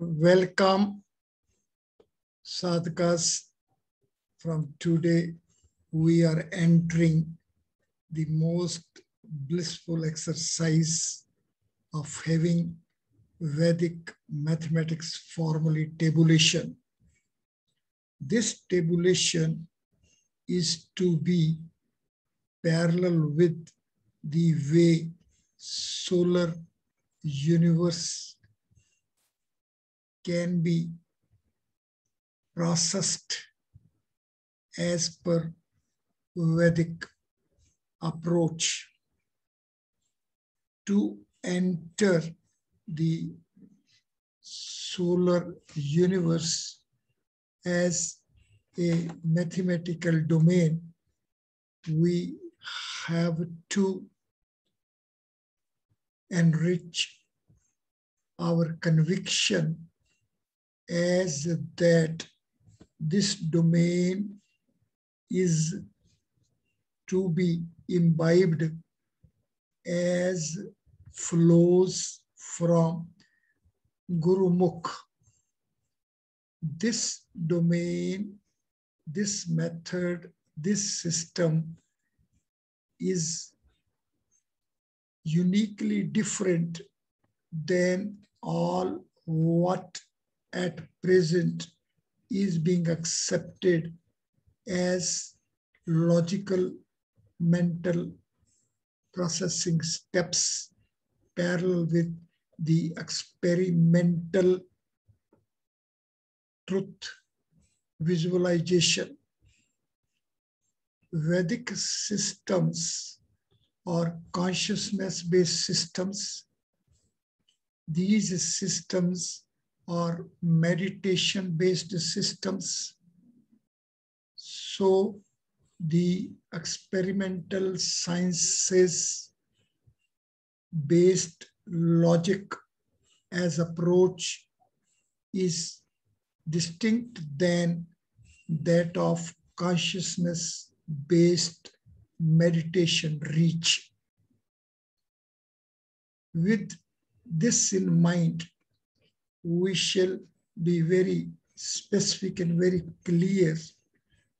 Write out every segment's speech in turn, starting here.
Welcome, sadhakas. From today, we are entering the most blissful exercise of having Vedic mathematics formulae tabulation. This tabulation is to be parallel with the way solar universe can be processed as per Vedic approach. To enter the solar universe as a mathematical domain, we have to enrich our conviction as that this domain is to be imbibed as flows from Gurumukh. This domain, this method, this system is uniquely different than all what at present is being accepted as logical mental processing steps parallel with the experimental truth visualization. Vedic systems or consciousness-based systems, these systems are meditation-based systems. So the experimental sciences based logic as approach is distinct than that of consciousness based meditation reach. With this in mind, we shall be very specific and very clear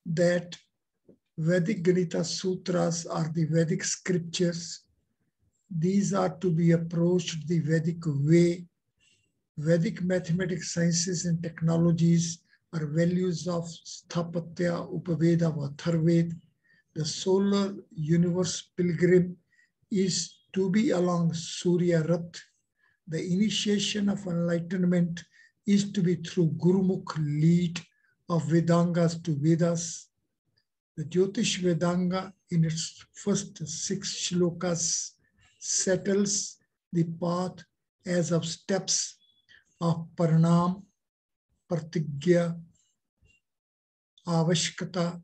that Vedic Ganita Sutras are the Vedic scriptures. These are to be approached the Vedic way. Vedic mathematics, sciences, and technologies are values of Sthapatya, Upaveda, Atharved. The solar universe pilgrim is to be along Surya Rath. The initiation of enlightenment is to be through Gurumukh lead of Vedangas to Vedas. The Jyotish Vedanga in its first 6 shlokas settles the path as of steps of Paranam, Pratigya, Avashkata,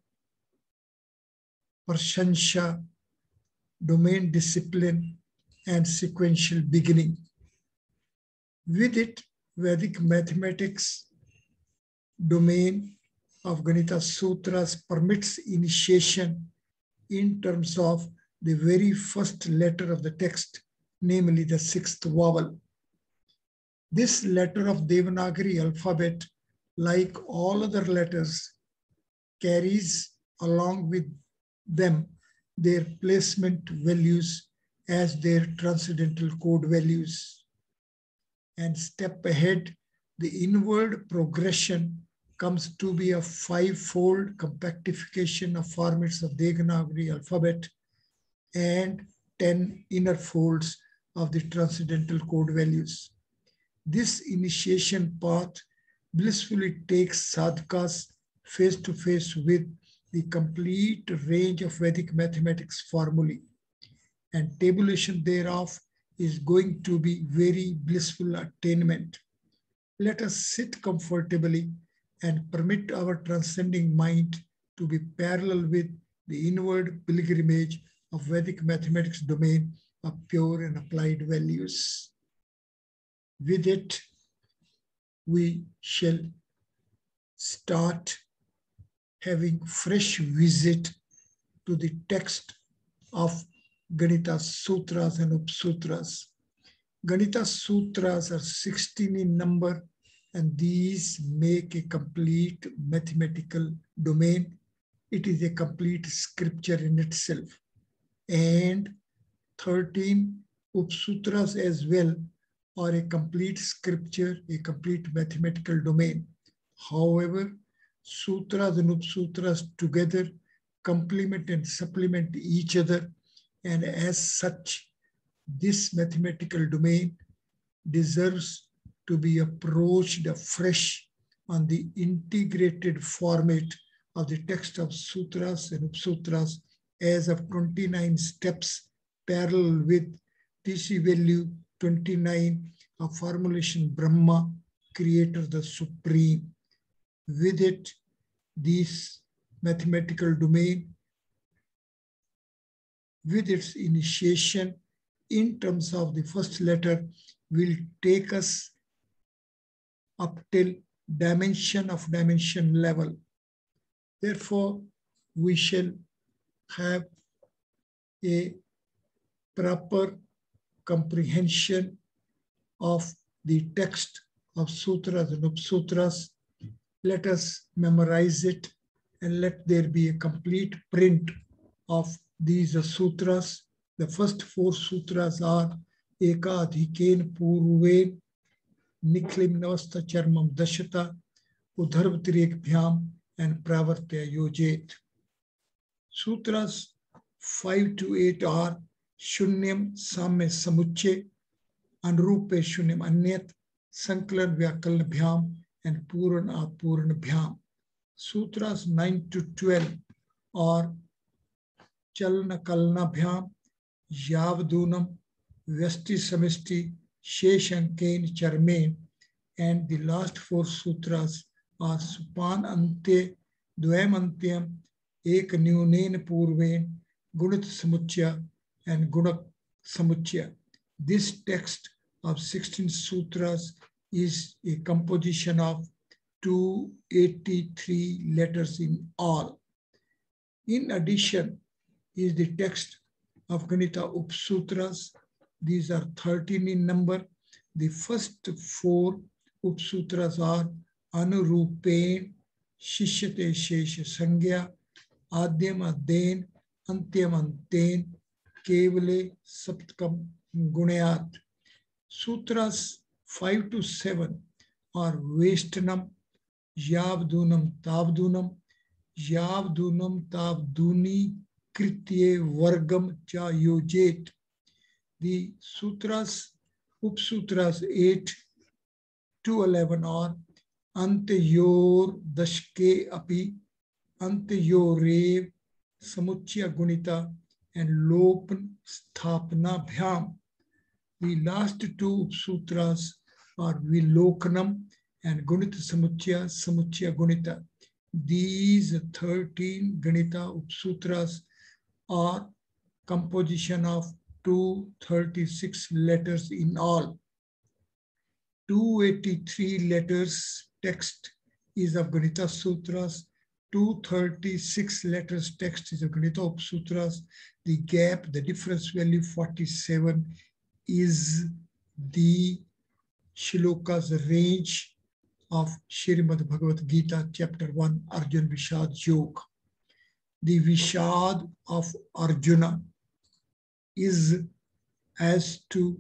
Pranshansha, domain discipline, and sequential beginning. With it, Vedic mathematics domain of Ganita Sutras permits initiation in terms of the very first letter of the text, namely the 6th vowel. This letter of Devanagari alphabet, like all other letters, carries along with them their placement values as their transcendental code values. And step ahead, the inward progression comes to be a 5-fold compactification of formats of Devanagari alphabet and 10 inner folds of the transcendental code values. This initiation path blissfully takes sadhakas face to face with the complete range of Vedic mathematics formulae, and tabulation thereof is going to be very blissful attainment. Let us sit comfortably and permit our transcending mind to be parallel with the inward pilgrimage of Vedic mathematics domain of pure and applied values. With it, we shall start having fresh visit to the text of Ganita Sutras and Upsutras. Ganita Sutras are 16 in number and these make a complete mathematical domain. It is a complete scripture in itself. And 13 Upsutras as well are a complete scripture, a complete mathematical domain. However, sutras and Upsutras together complement and supplement each other, and as such, this mathematical domain deserves to be approached afresh on the integrated format of the text of sutras and Upsutras as of 29 steps parallel with TC value 29 of formulation Brahma, creator the supreme. With it, this mathematical domain, with its initiation in terms of the first letter, will take us up till dimension of dimension level. Therefore, we shall have a proper comprehension of the text of sutras and Upsutras. Let us memorize it and let there be a complete print of these sutras. The first 4 sutras are Ekadhikain Purvain Nikhlim Navasta Charmam Dashata Udharvatirekbhyam and Pravartya Yojet. Sutras 5 to 8 are Shunyam Samya Samuche, Anrupe Shunyam Anyat, Sankalan Vyakalnabhyam and Puran Apuranabhyam. Sutras 9 to 12 are Chalna Kalnabhyam, Yavdunam, Vyasti Samisti, Sheshankain Charmain, and the last 4 sutras are Supan Ante, Dvayam Antyam, Ek Nyunen Purvain, Gunat Samuchya, and Gunak Samuchya. This text of 16 sutras is a composition of 283 letters in all. In addition is the text of Ganita Upsutras. These are 13 in number. The first 4 Upsutras are Anurupain, Shishyate Shesha Sangya, Adyam Adyain, Antyam Antain, Kevale Saptkam Gunayat. Sutras 5 to 7 are Veshtanam, Yavdunam Tavdunam, Yavdunam Tavduni Kritye Vargam Cha Yojet. The sutras, Upsutras 8 to 11 are Antayor Dashke Api, Antayorev Samuchya Gunita, and Lopan Sthapana Bhyam. The last 2 Upsutras are Vilokanam and Gunita Samuchya, Samuchya Gunita. These 13 Ganita Upsutras are composition of 236 letters in all. 283 letters text is of Ganita Sutras. 236 letters text is of Ganita Upsutras. The gap, the difference value 47 is the shlokas range of Shrimad Bhagavad Gita, chapter 1, Arjuna Vishad Yoga. The Vishad of Arjuna is as to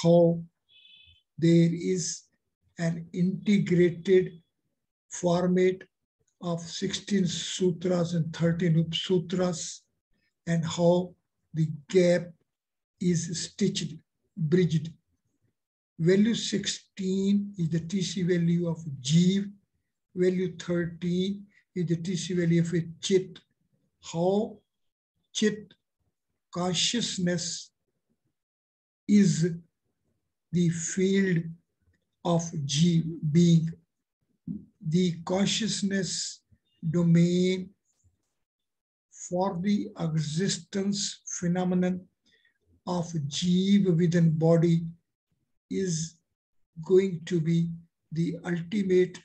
how there is an integrated format of 16 sutras and 13 Upsutras, and how the gap is stitched, bridged. Value 16 is the TC value of Jeev. Value 13 is the TC value of a Chit. How Chit, consciousness, is the field of Jeev, being. The consciousness domain for the existence phenomenon of Jeev within body is going to be the ultimate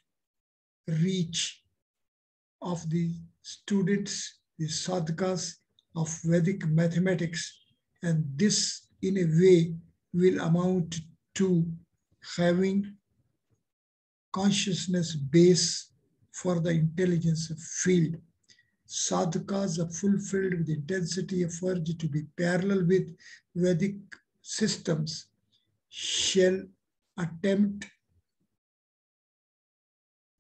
reach of the students, the sadhakas of Vedic mathematics, and this in a way will amount to having consciousness base for the intelligence field. Sadhakas are fulfilled with intensity of urge to be parallel with Vedic systems shall attempt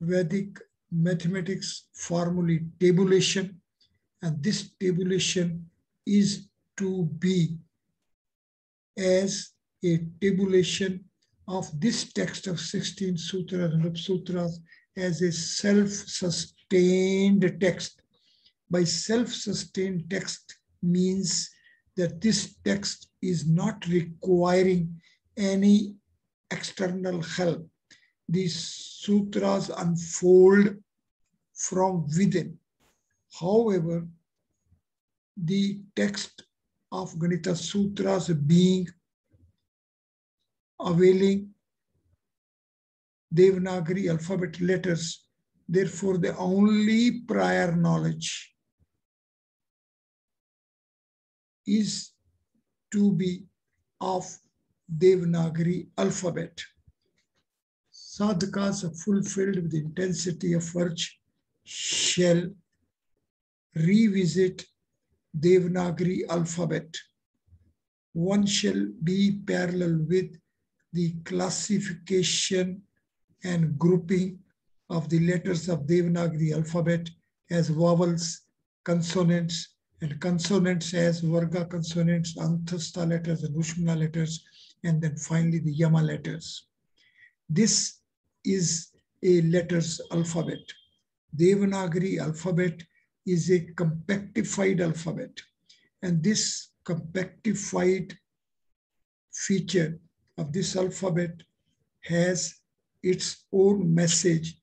Vedic mathematics formulae tabulation, and this tabulation is to be as a tabulation of this text of 16 sutras and upsutras as a self-sustained text. By self-sustained text means that this text is not requiring any external help. These sutras unfold from within. However, the text of Ganita Sutras being availing Devanagari alphabet letters, therefore the only prior knowledge is to be of Devanagari alphabet. Sadhakas are fulfilled with the intensity of urge shall revisit Devanagari alphabet. One shall be parallel with the classification and grouping of the letters of Devanagari alphabet as vowels, consonants, and consonants as Varga consonants, Anthastha letters, and Ushmana letters, and then finally the Yama letters. This is a letters alphabet. Devanagari alphabet is a compactified alphabet, and this compactified feature of this alphabet has its own message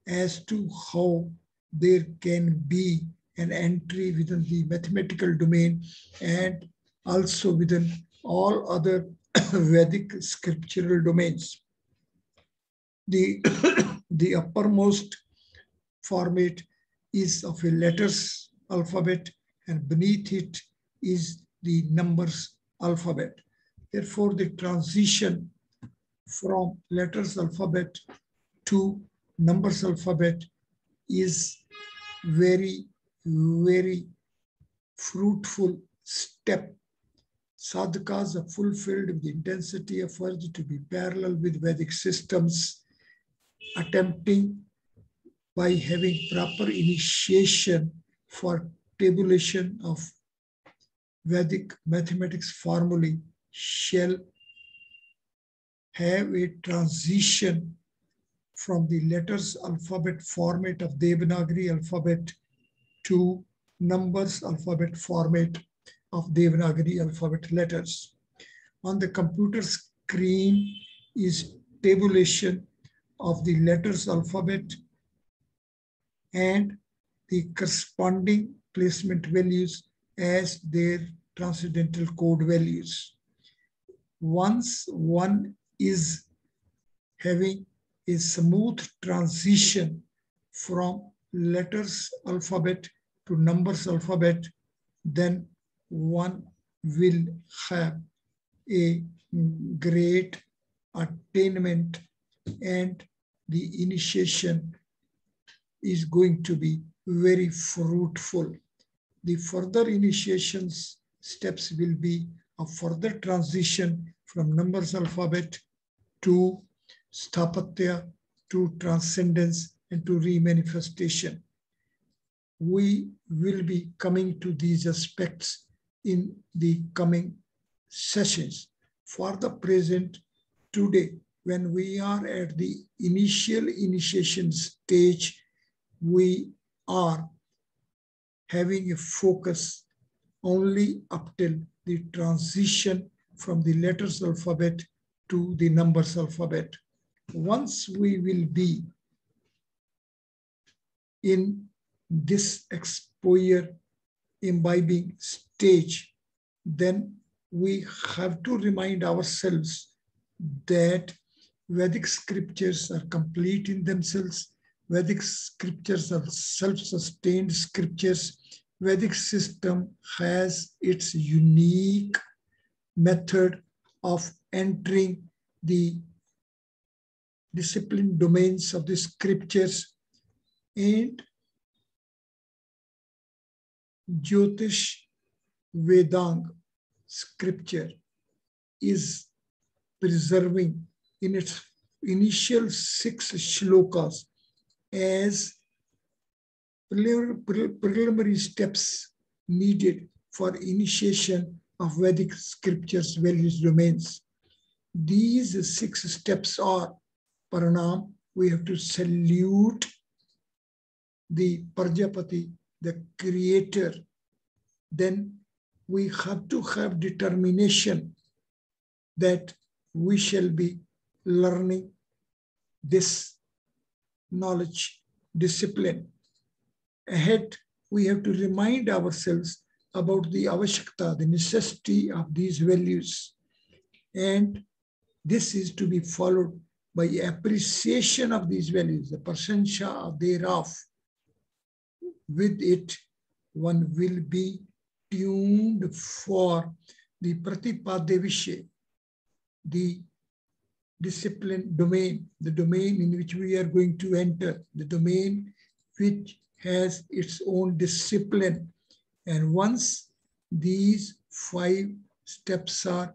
as to how there can be an entry within the mathematical domain and also within all other Vedic scriptural domains. The uppermost format is of a letters alphabet, and beneath it is the numbers alphabet. Therefore, the transition from letters alphabet to numbers alphabet is very, very fruitful step. Sadhakas are fulfilled with the intensity of urge to be parallel with Vedic systems, attempting by having proper initiation for tabulation of Vedic mathematics formulae shall have a transition from the letters alphabet format of Devanagari alphabet to numbers alphabet format of Devanagari alphabet letters. On the computer screen is tabulation of the letters alphabet and the corresponding placement values as their transcendental code values. Once one is having a smooth transition from letters alphabet to numbers alphabet, then one will have a great attainment, and the initiation is going to be very fruitful. The further initiations steps will be a further transition from numbers alphabet to sthapatya, to transcendence, and to remanifestation. We will be coming to these aspects in the coming sessions. For the present, today, when we are at the initial initiation stage, we are having a focus only up till the transition from the letters alphabet to the numbers alphabet. Once we will be in this exposure imbibing stage, then we have to remind ourselves that Vedic scriptures are complete in themselves. Vedic scriptures are self-sustained scriptures. Vedic system has its unique method of entering the discipline domains of the scriptures, and Jyotish Vedang scripture is preserving in its initial 6 shlokas as preliminary steps needed for initiation of Vedic scriptures' various domains. These 6 steps are Paranam, we have to salute the Prajapati, the creator. Then we have to have determination that we shall be learning this knowledge, discipline. Ahead, we have to remind ourselves about the avashakta, the necessity of these values. And this is to be followed by appreciation of these values, the prasansha thereof. With it, one will be tuned for the pratipadya vishay, the discipline domain, the domain in which we are going to enter, the domain which has its own discipline. And once these 5 steps are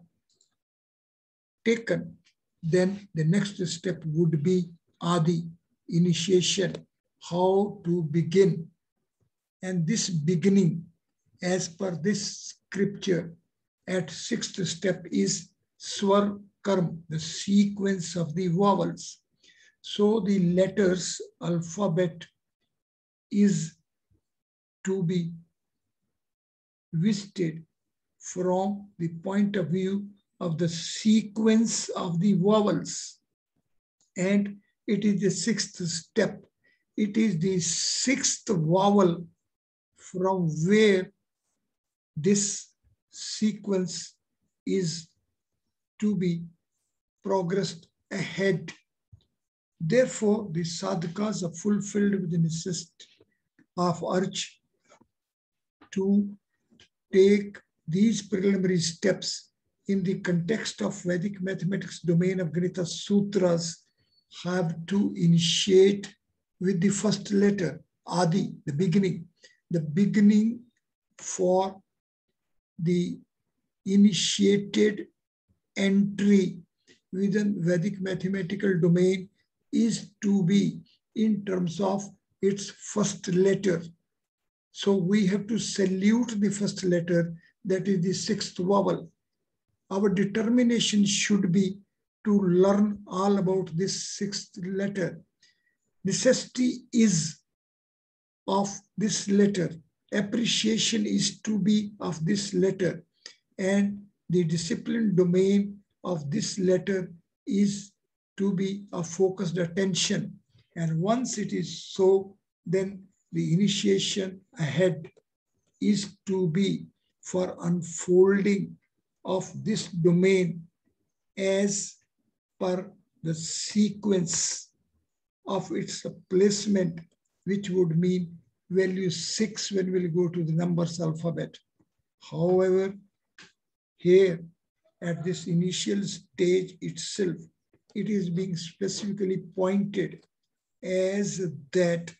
taken, then the next step would be Adi, initiation, how to begin. And this beginning, as per this scripture, at 6th step is Swar Karm, the sequence of the vowels. So the letters, alphabet is to be visited from the point of view of the sequence of the vowels. And it is the 6th step. It is the 6th vowel from where this sequence is to be progressed ahead. Therefore, the sadhakas are fulfilled with the necessity of urge to take these preliminary steps in the context of Vedic mathematics domain of Ganita Sutras, have to initiate with the first letter, Adi, the beginning. The beginning for the initiated entry within Vedic mathematical domain is to be in terms of its first letter. So we have to salute the first letter, that is the 6th vowel. Our determination should be to learn all about this 6th letter. Necessity is of this letter. Appreciation is to be of this letter. And the discipline domain of this letter is to be a focused attention. And once it is so, then the initiation ahead is to be for unfolding of this domain as per the sequence of its placement, which would mean value 6 when we'll go to the numbers alphabet. However, here at this initial stage itself, it is being specifically pointed as that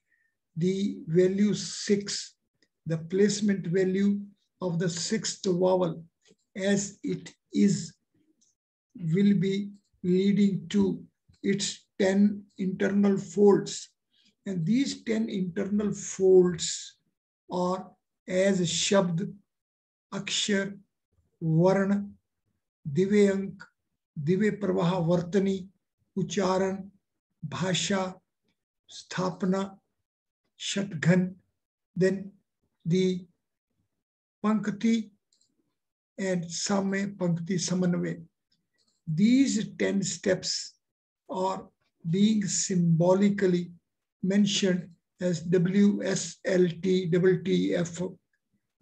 the value 6, the placement value of the 6th vowel as it is, will be leading to its 10 internal folds. And these 10 internal folds are as Shabd, Akshar, Varna, Divyank, Divya Pravaha Vartani, Ucharan, Bhasha, Sthapana, Shatghan, then the Pankti and Samay, Pankti, Samanvay. These 10 steps are being symbolically mentioned as W, S, L, T, T, F,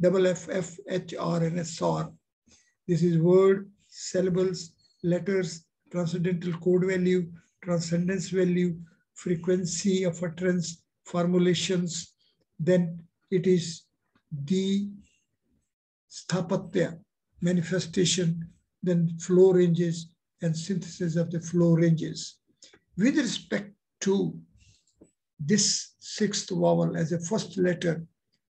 FF, H, R, and SR. This is word, syllables, letters, transcendental code value, transcendence value, frequency of utterance, formulations. Then it is the sthapatya, manifestation, then flow ranges and synthesis of the flow ranges. With respect to this sixth vowel as a first letter,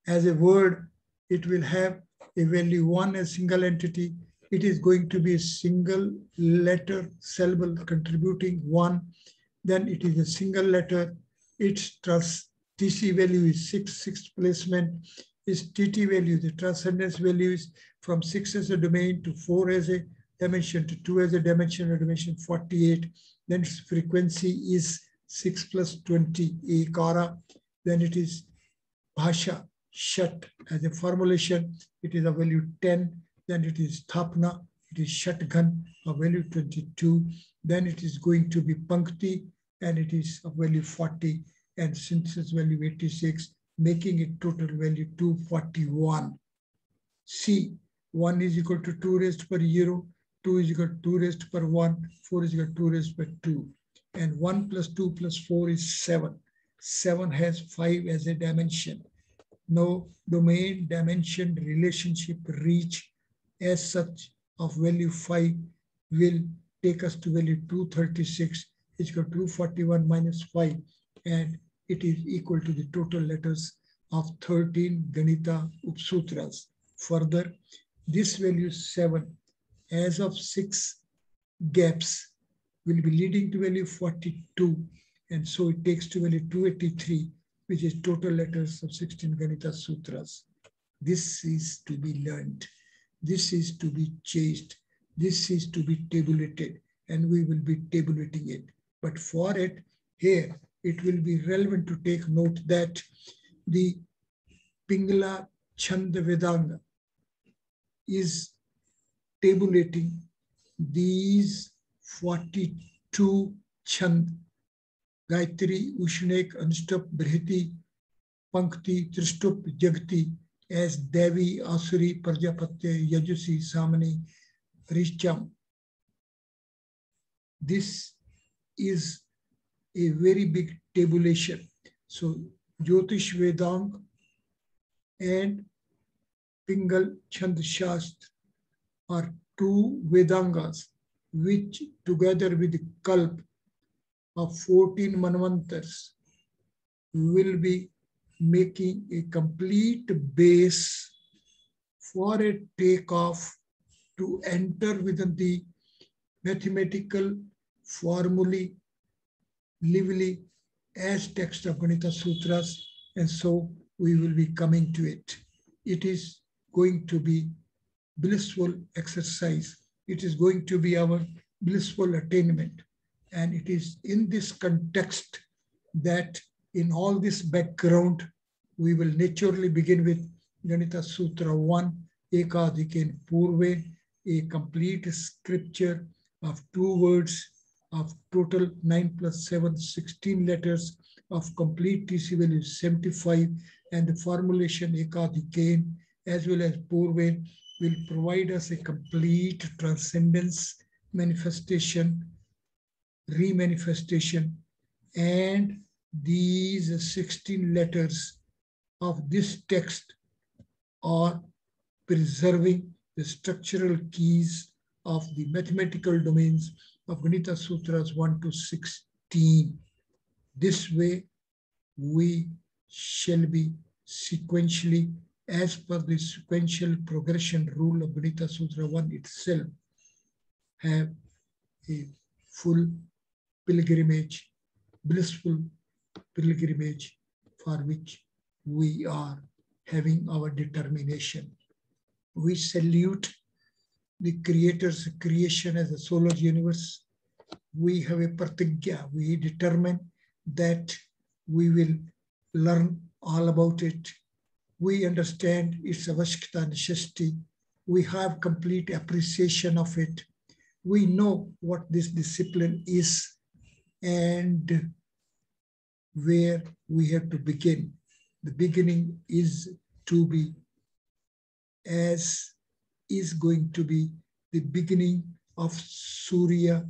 as a word, it will have a value 1 as single entity. It is going to be a single letter syllable contributing 1. Then it is a single letter. Its TC value is 6, sixth placement. Its TT value, the transcendence value is from 6 as a domain to 4 as a dimension to 2 as a dimension, or dimension 48. Then its frequency is 6 plus 20 ekara. Then it is bhasha, shat as a formulation. It is a value 10. Then it is thapna. It is shatghan, a value 22. Then it is going to be pankti, and it is a value 40, and synthesis value 86, making it total value 241. C, 1 is equal to 2 raised per 0, 2 is equal to 2 raised per 1, 4 is equal to 2 raised per 2. And 1 plus 2 plus 4 is 7. 7 has 5 as a dimension. No domain dimension relationship reach as such of value 5 will take us to value 236, is equal to 241 minus 5, and it is equal to the total letters of 13 Ganita Upsutras. Further, this value 7 as of 6 gaps will be leading to value 42, and so it takes to value 283, which is total letters of 16 Ganita Sutras. This is to be learned. This is to be chased. This is to be tabulated, and we will be tabulating it. But for it, here, it will be relevant to take note that the Pingala Chanda Vedanga is tabulating these 42 Chand, Gayatri, Ushnek, Anushtup, Brihiti, Pankti, Trishtup, Jagati, as Devi, Asuri, Prajapati, Yajusi, Samani, Rishcham. This is a very big tabulation. So Jyotish Vedang and Pingal Chand Shastra are two Vedangas which together with the Kalp of 14 Manvantars will be making a complete base for a takeoff to enter within the mathematical formulae lively as text of Ganita Sutras, and so we will be coming to it. It is going to be blissful exercise. It is going to be our blissful attainment. And it is in this context that in all this background, we will naturally begin with Ganita Sutra 1, Ekadhiken Purve, a complete scripture of 2 words of total 9 plus 7, 16 letters of complete TC value 75, and the formulation Ekadhiken as well as Purve will provide us a complete transcendence manifestation, remanifestation, and these 16 letters of this text are preserving the structural keys of the mathematical domains of Ganita Sutras 1 to 16. This way, we shall be sequentially, as per the sequential progression rule of Ganita Sutra 1 itself, have a full pilgrimage, blissful pilgrimage for which we are having our determination. We salute the Creator's creation as a solar universe. We have a pratigya. We determine that we will learn all about it. We understand its avashkata necessity. We have complete appreciation of it. We know what this discipline is and where we have to begin. The beginning is to be, as is going to be the beginning of Surya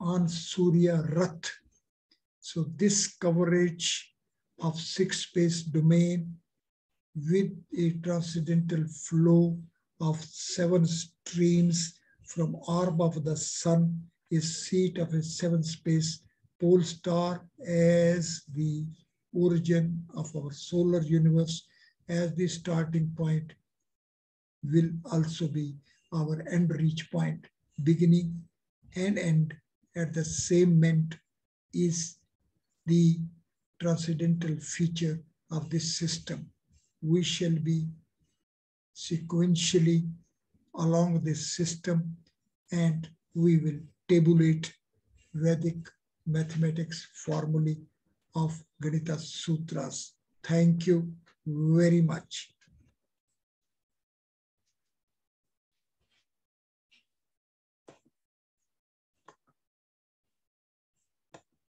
on Surya Rath. So this coverage of 6-space domain with a transcendental flow of 7 streams from orb of the sun is seat of a 7-space pole star as the origin of our solar universe, as the starting point, will also be our end reach point. Beginning and end at the same moment is the transcendental feature of this system. We shall be sequentially along this system, and we will tabulate Vedic mathematics formulae of Ganita Sutras. Thank you very much.